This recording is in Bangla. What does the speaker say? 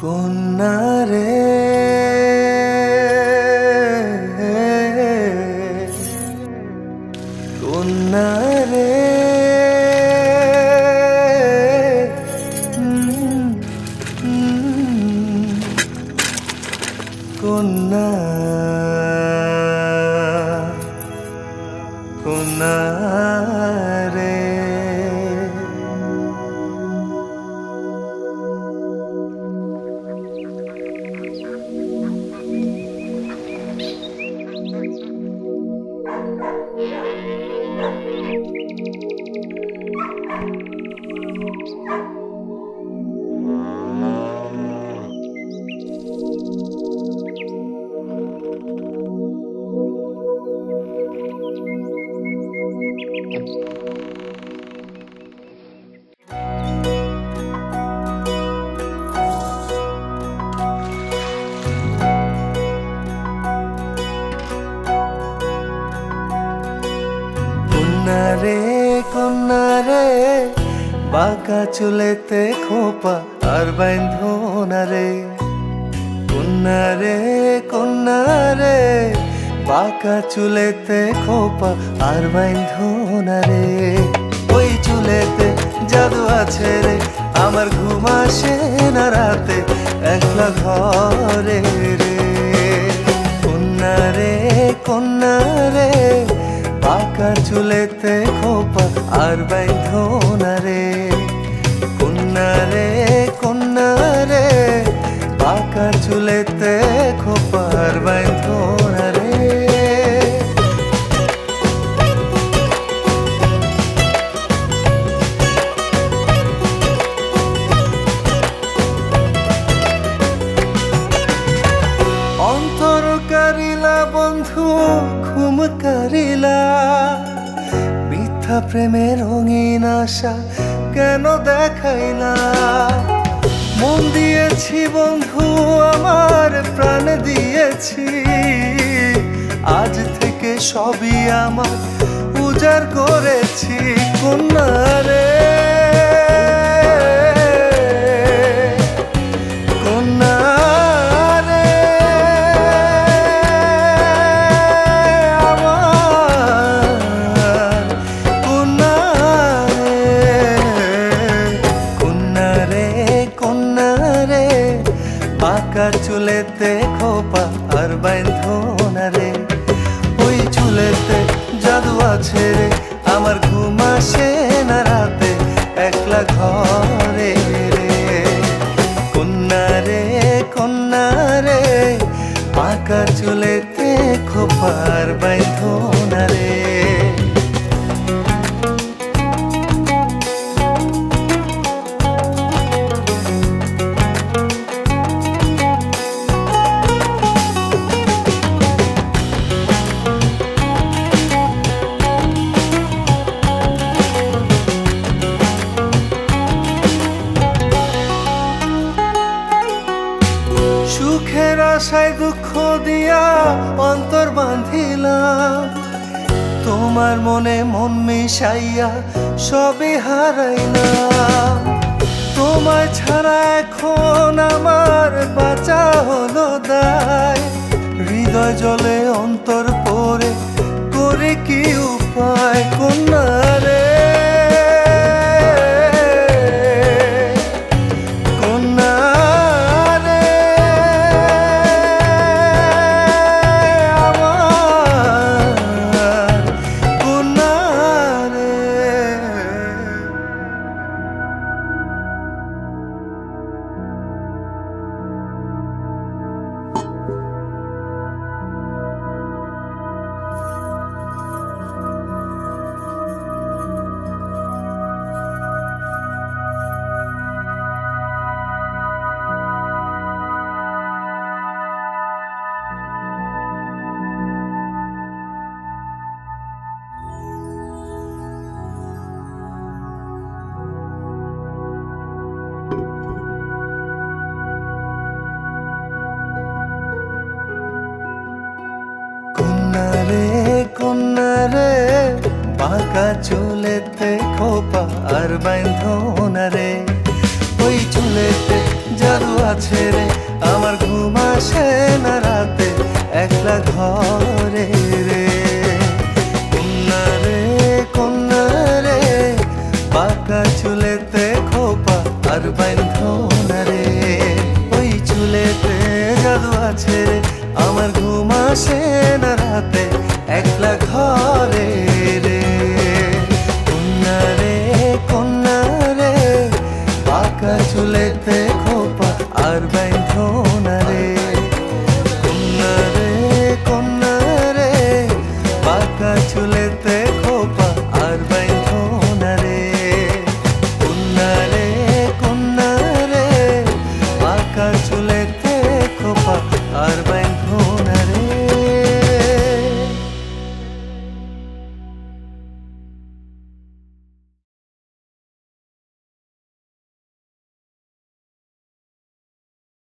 কন্যা রে কন্যা রে কন্যা কন্যা রে কন্যা রে কন্যা রে বাঁকা চুলেতে খোপা আর বাঁধো না রে কন্যা রে কন্যা রে বাঁকা চুলেতে খোপা আর বাঁধো না রে ওই চুলেতে জাদু আছে রে আমার ঘুম আসে না রাতে একলা ঘরে রে কন্যা রে কন্যা রে বাঁকা চুলেতে খোপা আর বাঁধো না রে কন্যা রে কন্যা রে বাঁকা চুলেতে খোপা আর বাঁধো না রে অন্তর কারিলা বন্ধু ঘুম কারিলা মিথ্যা প্রেমের রঙিন আশা কেন দেখাইলা মন দিয়েছি বন্ধু আমার প্রাণ দিয়েছি আজ থেকে সবই আমার উজাড় করেছি কন্যা রে কন্যা রে আমার কন্যা রে কন্যা রে বাঁকা চুলেতে খোপা আর বাঁধো না রে ওই চুলেতে জাদু আছে রে আমার ঘুম আসে না রাতে একলা ঘরে রে কন্যা রে কন্যা রে বাঁকা চুলেতে খোপা আর বাঁধো না রে সুখের আশায় দুঃখ দিয়া অন্তর বাঁধিলাম তোমার মনে মন মিশাইয়া সবে হারাইলাম তোমায় ছাড়া এখন আমার বাঁচা হলো দায় হৃদয় জলে অন্তর পড়ে করে কি উপায় কন্যা রে কন্যা রে বাঁকা চুলেতে খোপা আর বাঁধো না রে ওই চুলেতে জাদু ছেড়ে আমার ঘুম আসে না রাতে।